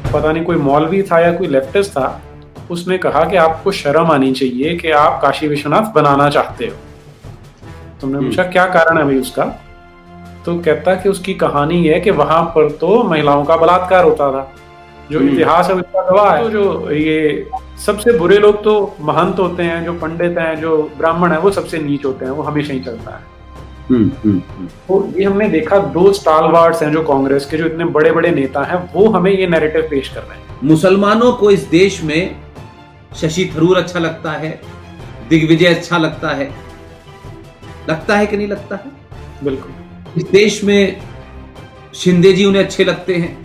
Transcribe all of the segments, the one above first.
पता नहीं कोई मौलवी था या कोई लेफ्टिस्ट था, उसने कहा कि आपको शर्म आनी चाहिए कि आप काशी विश्वनाथ बनाना चाहते हो। तुमने पूछा क्या कारण है भाई उसका, तो कहता कि उसकी कहानी है कि वहां पर तो महिलाओं का बलात्कार होता था, जो इतिहास है उसका गवाह है। तो जो ये सबसे बुरे लोग तो महंत होते हैं, जो पंडित हैं, जो ब्राह्मण है, वो सबसे नीच होते हैं, वो हमेशा ही चलता है। तो ये हमने देखा, दो स्टालवार्ड्स हैं जो कांग्रेस के, जो इतने बड़े बड़े नेता हैं, वो हमें ये नैरेटिव पेश कर रहे हैं। मुसलमानों को इस देश में शशि थरूर अच्छा लगता है, दिग्विजय अच्छा लगता है कि नहीं लगता है? बिल्कुल। इस देश में शिंदे जी उन्हें अच्छे लगते हैं।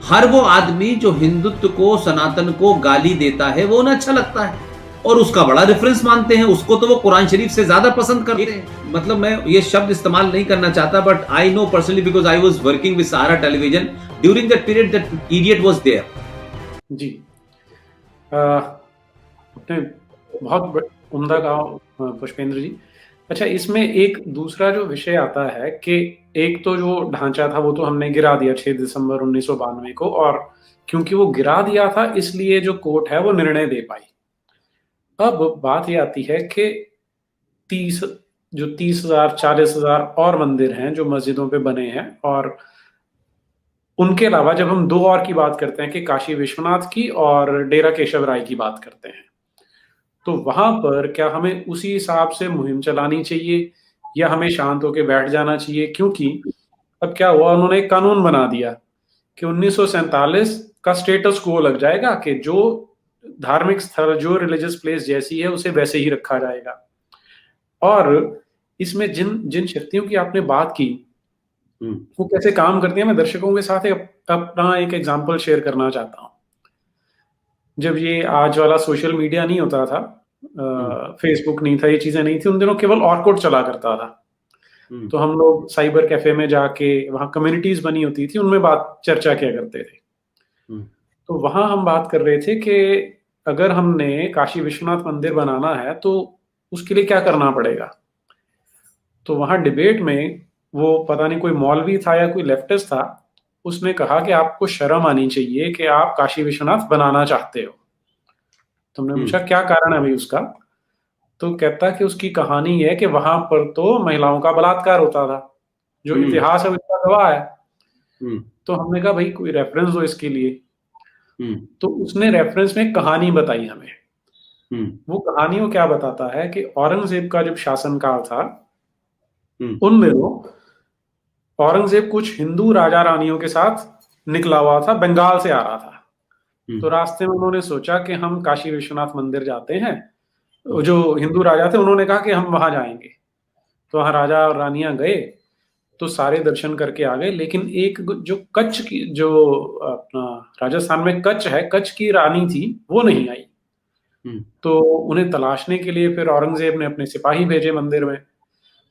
हर वो आदमी जो हिंदुत्व को, सनातन को गाली देता है, वो उन्हें अच्छा लगता है और उसका बड़ा रेफरेंस मानते हैं। उसको तो वो कुरान शरीफ से ज्यादा पसंद करते हैं। मतलब मैं ये शब्द इस्तेमाल नहीं करना चाहता, but I know personally because I was working with Sahara television during that period, that idiot was there. जी, आपने बहुत उम्दा कहा पुष्पेंद्र जी। अच्छा, इसमें एक दूसरा जो विषय आता है कि एक तो जो ढांचा था वो तो हमने गिरा दिया 6 दिसंबर 1992 को, और क्योंकि वो गिरा दिया था इसलिए जो कोर्ट है वो निर्णय दे पाई। अब बात ये आती है कि 30,000 40,000 और मंदिर हैं जो मस्जिदों पे बने हैं, और उनके अलावा जब हम दो और की बात करते हैं कि काशी विश्वनाथ की और डेरा केशव राय की बात करते हैं, तो वहां पर क्या हमें उसी हिसाब से मुहिम चलानी चाहिए या हमें शांत होकर बैठ जाना चाहिए? क्योंकि अब क्या हुआ, उन्होंने एक कानून बना दिया कि 1947 का स्टेटस को लग जाएगा कि जो धार्मिक स्थल, जो रिलीजियस प्लेस जैसी है उसे वैसे ही रखा जाएगा। और इसमें जिन जिन शक्तियों की आपने बात की वो कैसे काम करती है, मैं दर्शकों के साथ अपना एक एग्जांपल शेयर करना चाहता हूँ। जब ये आज वाला सोशल मीडिया नहीं होता था, फेसबुक नहीं था, ये चीजें नहीं थी, उन दिनों केवल ऑर्कुट चला करता था। तो हम लोग साइबर कैफे में जाके, वहाँ कम्युनिटीज बनी होती थी, उनमें बात चर्चा किया करते थे। तो वहां हम बात कर रहे थे कि अगर हमने काशी विश्वनाथ मंदिर बनाना है तो उसके लिए क्या करना पड़ेगा। तो वहां डिबेट में वो पता नहीं कोई मौलवी था या कोई लेफ्टिस्ट था, उसने कहा कि आपको शर्म आनी चाहिए कि आप काशी विश्वनाथ बनाना चाहते हो। तुमने पूछा क्या कारण है भाई उसका, तो कहता कि उसकी कहानी है कि वहां पर तो महिलाओं का बलात्कार होता था, जो इतिहास है उसका गवाह है। तो हमने कहा भाई कोई रेफरेंस दो इसके लिए। तो उसने रेफरेंस में कहानी बताई हमें। वो कहानी वो क्या बताता है कि औरंगजेब का जब शासनकाल था, उन दिनों औरंगजेब कुछ हिंदू राजा रानियों के साथ निकला हुआ था, बंगाल से आ रहा था। तो रास्ते में उन्होंने सोचा कि हम काशी विश्वनाथ मंदिर जाते हैं। जो हिंदू राजा थे उन्होंने कहा कि हम वहां जाएंगे, तो वहां राजा और रानियां गए, तो सारे दर्शन करके आ गए। लेकिन एक जो कच्छ की, जो अपना राजस्थान में कच्छ है, कच्छ की रानी थी, वो नहीं आई। तो उन्हें तलाशने के लिए फिर औरंगजेब ने अपने सिपाही भेजे मंदिर में।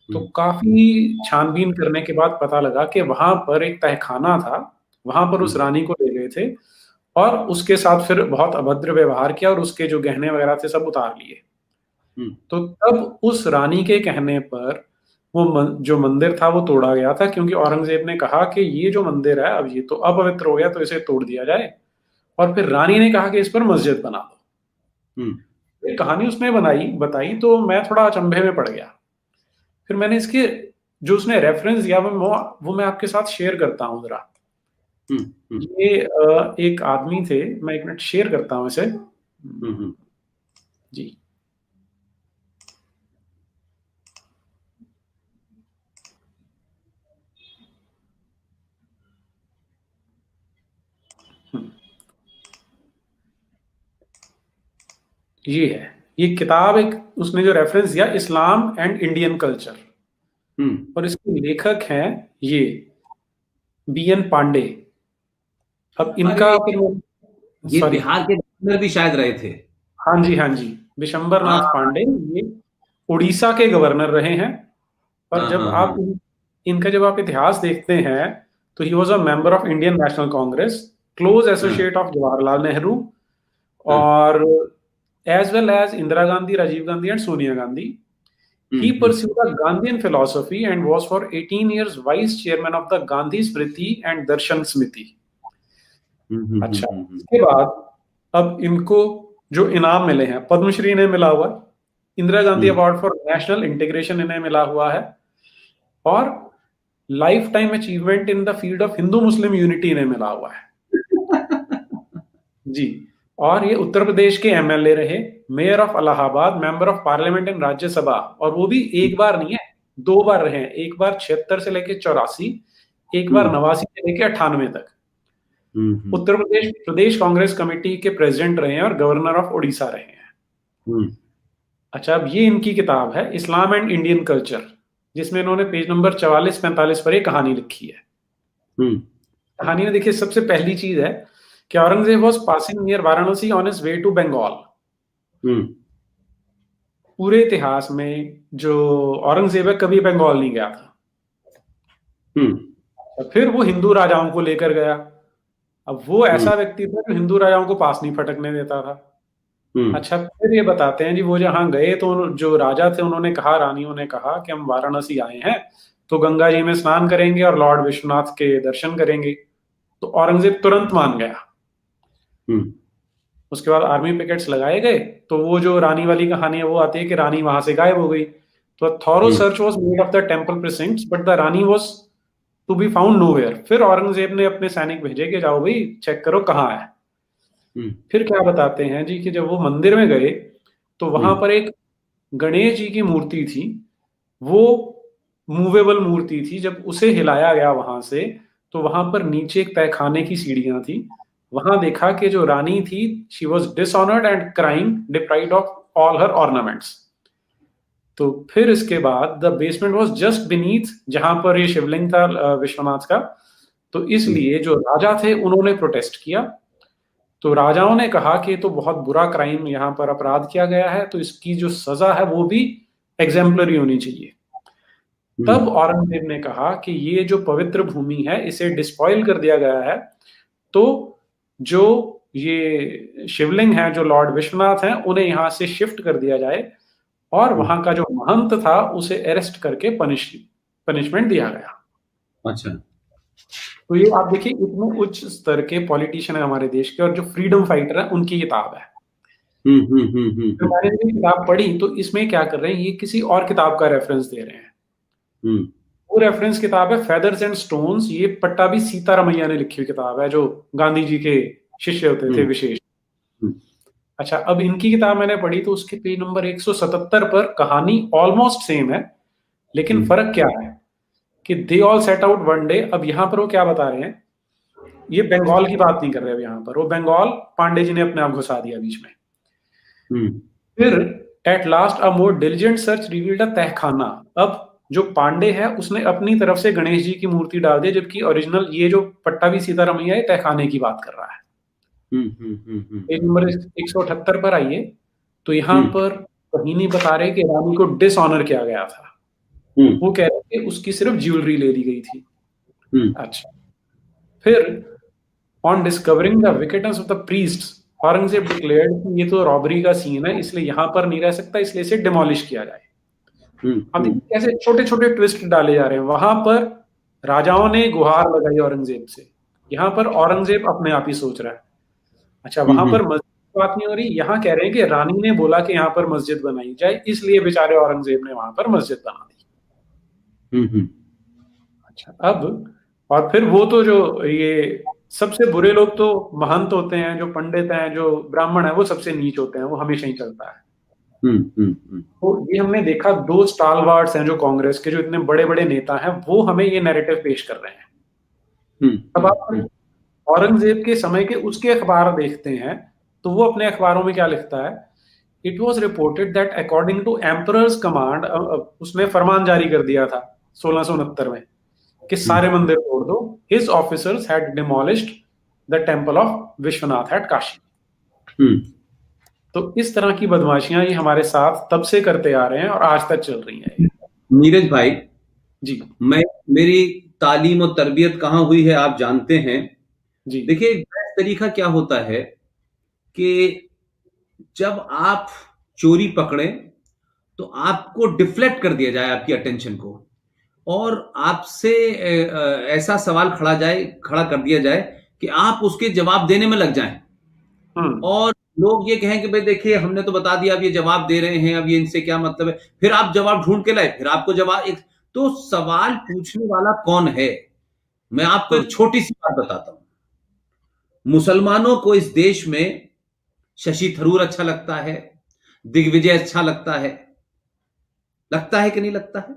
तो काफी छानबीन करने के बाद पता लगा कि वहां पर एक तहखाना था, वहां पर उस रानी को ले गए थे और उसके साथ फिर बहुत अभद्र व्यवहार किया और उसके जो गहने वगैरह थे सब उतार लिए। तो तब उस रानी के कहने पर वो जो मंदिर था वो तोड़ा गया था, क्योंकि औरंगजेब ने कहा कि ये जो मंदिर है अब ये तो अपवित्र हो गया, तो इसे तोड़ दिया जाए। और फिर रानी ने कहा कि इस पर मस्जिद बना दो। ये कहानी उसने बताई तो मैं थोड़ा अचंभे में पड़ गया। फिर मैंने इसके जो उसने रेफरेंस दिया वो मैं आपके साथ शेयर करता हूँ जरा। ये एक आदमी थे, मैं एक मिनट शेयर करता हूँ इसे। जी, ये है, ये किताब, एक उसने जो रेफरेंस दिया, इस्लाम एंड इंडियन कल्चर, और इसके लेखक हैं ये BN पांडे। अब इनका ये सॉरी, बिहार के गवर्नर भी शायद रहे थे। हाँ जी, हाँ जी, विशंबर नाथ पांडे, ये उड़ीसा के गवर्नर रहे हैं। और जब आप इनका जब आप इतिहास देखते हैं तो he was a member of Indian National Congress, close associate of Jawaharlal Nehru, और as well as Indira Gandhi, Rajiv Gandhi and Sonia Gandhi. He pursued a Gandhian philosophy and was for 18 years vice chairman of the Gandhi Smriti and Darshan Smiti. अच्छा, इसके बाद अब इनको जो इनाम मिले हैं, पद्मश्री इन्हें मिला हुआ है, Indira Gandhi award for national integration इन्हें मिला हुआ है, और life time achievement in the field of Hindu Muslim unity इन्हें मिला हुआ है जी। और ये उत्तर प्रदेश के एमएलए रहे, mayor of Allahabad, member of parliament in Rajya Sabha, और वो भी एक बार नहीं है, 2 बार रहे हैं। एक बार 76 से लेके 84, एक बार 89 से लेके 98 तक उत्तर प्रदेश प्रदेश कांग्रेस कमेटी के प्रेसिडेंट रहे हैं और गवर्नर ऑफ उड़ीसा रहे हैं। अच्छा, अब ये इनकी किताब है इस्लाम एंड इंडियन कल्चर, जिसमें इन्होंने पेज नंबर 44-45 पर एक कहानी लिखी है। कहानी में देखिए, सबसे पहली चीज है कि Aurangzeb was passing near Varanasi on his way to Bengal. पूरे इतिहास में जो औरंगजेब है कभी बंगाल नहीं गया था। फिर वो हिंदू राजाओं को लेकर गया। अब वो ऐसा व्यक्ति था जो हिंदू राजाओं को पास नहीं फटकने देता था। अच्छा, फिर ये बताते हैं जी, वो जहां गए तो जो राजा थे उन्होंने कहा, रानियों ने कहा कि हम वाराणसी आए हैं तो गंगा जी में स्नान करेंगे और लॉर्ड विश्वनाथ के दर्शन करेंगे। तो औरंगजेब तुरंत मान गया। उसके बाद आर्मी पिकेट्स लगाए गए, तो वो जो रानी वाली कहानी है वो आती है कि रानी वहां से गायब हो गई। तो thorough search was made of the temple precincts but the Rani was to be found nowhere. फिर औरंगजेब ने अपने सैनिक भेजे कि जाओ भाई चेक करो कहाँ है। फिर क्या बताते हैं जी कि जब वो मंदिर में गए तो वहां पर एक गणेश जी की मूर्ति थी, वो मूवेबल मूर्ति थी। जब उसे हिलाया गया वहां से तो वहां पर नीचे एक तहखाने की सीढ़ियां थी। वहां देखा कि जो रानी थी, she was dishonoured and crying, deprived of all her ornaments. तो फिर इसके बाद the basement was just beneath जहां पर ये शिवलिंग था विश्वनाथ का। तो इसलिए जो राजा थे उन्होंने प्रोटेस्ट किया। तो राजाओं ने कहा कि तो बहुत बुरा क्राइम यहाँ पर अपराध किया गया है, तो इसकी जो सजा है वो भी एग्जेम्पलरी होनी चाहिए। तब औरंगजेब ने कहा कि ये जो पवित्र भूमि है इसे डिस्पॉइल कर दिया गया है, तो जो ये शिवलिंग है जो लॉर्ड विश्वनाथ हैं उन्हें यहां से शिफ्ट कर दिया जाए, और वहां का जो महंत था उसे अरेस्ट करके पनिशमेंट दिया गया। अच्छा, तो ये आप देखिए इतने उच्च स्तर के पॉलिटिशियन है हमारे देश के, और जो फ्रीडम फाइटर है उनकी किताब है। तो मैंने जब किताब पढ़ी तो इसमें क्या कर रहे हैं, ये किसी और किताब का रेफरेंस दे रहे हैं। वो रेफरेंस किताब है फेदर्स एंड स्टोन्स। ये पट्टाभी सीतारामैया ने लिखी हुई किताब है, जो गांधी जी के शिष्य होते थे विशेष। अच्छा, अब इनकी किताब मैंने पढ़ी तो उसके पेज नंबर 177 पर कहानी ऑलमोस्ट सेम है, लेकिन फर्क क्या है कि they all set out one day. अब यहाँ पर वो क्या बता रहे हैं, ये बंगाल की बात नहीं कर रहे। अब यहाँ पर वो बंगाल पांडे जी ने अपने आप घुसा दिया बीच में। फिर at last a more diligent search revealed a tahkhana. अब जो पांडे है उसने अपनी तरफ से गणेश जी की मूर्ति डाल दी, जबकि ओरिजिनल ये जो पट्टाभी सीतारामैया है तहखाने की बात कर रहा है। पेज नंबर 178 पर आइए, तो यहाँ पर कहीं नहीं बता रहे कि रानी को डिसऑनर किया गया था। वो कह रहे थे उसकी सिर्फ ज्वेलरी ले ली गई थी। अच्छा, फिर on discovering the wickedness of the priests, Aurangzeb declared कि ये तो रॉबरी का सीन है, इसलिए यहाँ पर नहीं रह सकता, इसलिए इसे डिमोलिश किया जाए। अब देखिए कैसे छोटे छोटे ट्विस्ट डाले जा रहे हैं। वहां पर राजाओं ने गुहार लगाई औरंगजेब से, यहाँ पर औरंगजेब अपने आप ही सोच रहा है। अच्छा, वहां पर मस्जिद की बात नहीं हो रही, यहाँ कह रहे हैं कि रानी ने बोला कि यहाँ पर मस्जिद बनाई जाए, इसलिए बेचारे औरंगजेब ने वहां पर मस्जिद बना दी। अच्छा, अब और फिर वो तो जो ये सबसे बुरे लोग तो महंत होते हैं, जो पंडित हैं, जो ब्राह्मण है, वो सबसे नीच होते हैं, वो हमेशा ही चलता है। तो ये हमने देखा, 2 स्टालवार्ड्स हैं जो कांग्रेस के, जो इतने बड़े बड़े नेता हैं, वो हमें ये नैरेटिव पेश कर रहे हैं। अब आप औरंगजेब के समय के उसके अखबार देखते हैं तो वो अपने अखबारों में क्या लिखता है, it was reported that according to emperor's command, उसने फरमान जारी कर दिया था 1669 में कि सारे मंदिर तोड़ दो। His officers had demolished the temple of Vishwanath at Kashi. तो इस तरह की बदमाशियां ये हमारे साथ तब से करते आ रहे हैं और आज तक चल रही हैं। नीरज भाई जी, मेरी तालीम और तरबियत कहाँ हुई है आप जानते हैं जी। देखिए, तरीका क्या होता है कि जब आप चोरी पकड़े तो आपको डिफ्लेक्ट कर दिया जाए आपकी अटेंशन को, और आपसे ऐसा सवाल खड़ा कर दिया जाए कि आप उसके जवाब देने में लग जाएं और लोग ये कहें कि भाई देखिए हमने तो बता दिया, अब ये जवाब दे रहे हैं, अब ये इनसे क्या मतलब है, फिर आप जवाब ढूंढ के लाए, फिर आपको जवाब एक, तो सवाल पूछने वाला कौन है? मैं आपको एक छोटी सी बात बताता हूं। मुसलमानों को इस देश में शशि थरूर अच्छा लगता है, दिग्विजय अच्छा लगता है कि नहीं लगता है?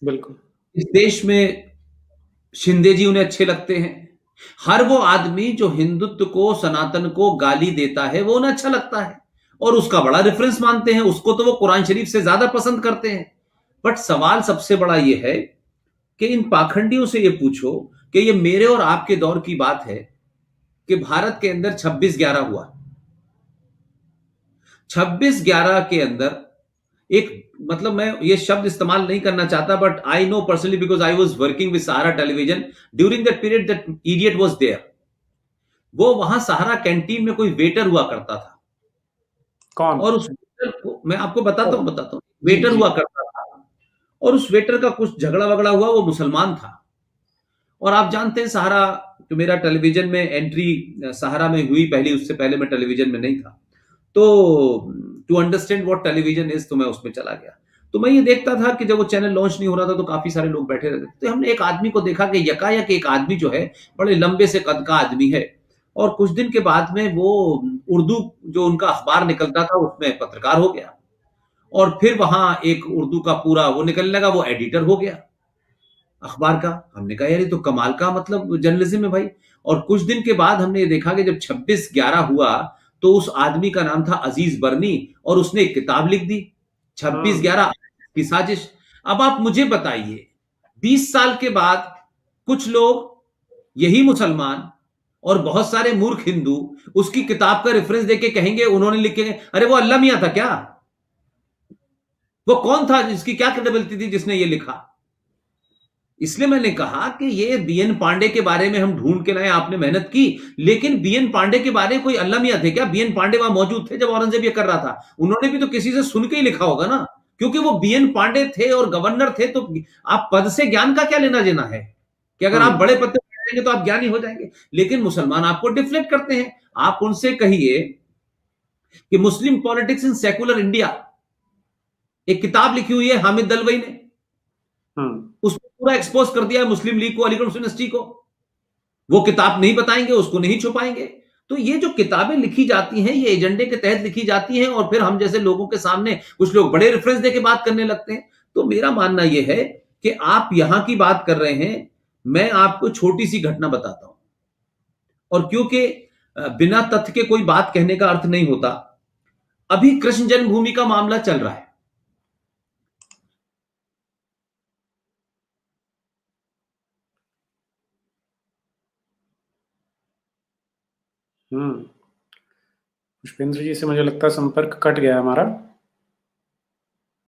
बिल्कुल। इस देश में शिंदे जी उन्हें अच्छे लगते हैं। हर वो आदमी जो हिंदुत्व को, सनातन को गाली देता है, वो उन्हें अच्छा लगता है और उसका बड़ा रेफरेंस मानते हैं, उसको तो वो कुरान शरीफ से ज्यादा पसंद करते हैं। बट सवाल सबसे बड़ा ये है कि इन पाखंडियों से ये पूछो कि ये मेरे और आपके दौर की बात है कि भारत के अंदर 26/11 हुआ। 26/11 के अंदर एक, मतलब मैं ये शब्द इस्तेमाल नहीं करना चाहता, but I know personally because I was working with Sahara television during that period, that idiot was there. वो वहां सहारा कैंटीन में कोई वेटर हुआ करता था कौन? और उस वेटर को मैं आपको बताता हूँ, जी, वेटर जी। हुआ करता था और उस वेटर का कुछ झगड़ा वगड़ा हुआ, वो मुसलमान था। और आप जानते हैं सहारा, तो मेरा टेलीविजन में एंट्री सहारा में हुई पहली, उससे पहले मैं टेलीविजन में नहीं था, तो to understand what television is, तो मैं उसमें चला गया। तो मैं ये देखता था कि जब वो चैनल लॉन्च नहीं हो रहा था तो काफी सारे लोग बैठे रहते थे। तो हमने एक आदमी को देखा कि यकायक एक आदमी जो है, बड़े लंबे से कद का आदमी है, और कुछ दिन के बाद में वो उर्दू जो उनका अखबार निकलता था उसमें पत्रकार हो गया, और फिर वहां एक उर्दू का पूरा वो निकलने लगा, वो एडिटर हो गया अखबार का। हमने कहा यार ये तो कमाल का मतलब जर्नलिज्म है भाई। और कुछ दिन के बाद हमने ये देखा कि जब 26/11 हुआ तो उस आदमी का नाम था अजीज बरनी, और उसने एक किताब लिख दी, 26/11 की साजिश। अब आप मुझे बताइए, 20 साल के बाद कुछ लोग, यही मुसलमान और बहुत सारे मूर्ख हिंदू, उसकी किताब का रेफरेंस देके कहेंगे, उन्होंने लिखे, अरे वो अल्लाह मियां था क्या? वो कौन था, जिसकी क्या क्रेडिबिलिटी थी जिसने ये लिखा? इसलिए मैंने कहा कि ये बीएन पांडे के बारे में हम ढूंढ के लाए, आपने मेहनत की, लेकिन बीएन पांडे के बारे में कोई अल्लाह मियां थे क्या? बीएन पांडे वहां मौजूद थे जब औरंगजेब ये कर रहा था, उन्होंने भी तो किसी से सुन के ही लिखा होगा ना, क्योंकि वो बीएन पांडे थे और गवर्नर थे। तो आप पद से ज्ञान का क्या लेना देना है कि अगर आप बड़े पद पे बैठेंगे तो आप ज्ञानी हो जाएंगे? लेकिन मुसलमान आपको डिफ्लेक्ट करते हैं। आप उनसे कहिए कि मुस्लिम पॉलिटिक्स इन सेकुलर इंडिया, एक किताब लिखी हुई है हामिद दलवई ने, उसमें पूरा एक्सपोज कर दिया है मुस्लिम लीग को, अलीगढ़ मुस्लिम यूनिवर्सिटी को। वो किताब नहीं बताएंगे, उसको नहीं छुपाएंगे। तो ये जो किताबें लिखी जाती हैं, ये एजेंडे के तहत लिखी जाती हैं, और फिर हम जैसे लोगों के सामने कुछ लोग बड़े रेफरेंस देके बात करने लगते हैं। तो मेरा मानना यह है कि आप यहां की बात कर रहे हैं, मैं आपको छोटी सी घटना बताता हूं, और क्योंकि बिना तथ्य के कोई बात कहने का अर्थ नहीं होता। अभी कृष्ण जन्मभूमि का मामला चल रहा है। पुष्पेंद्र जी से मुझे लगता है संपर्क कट गया हमारा।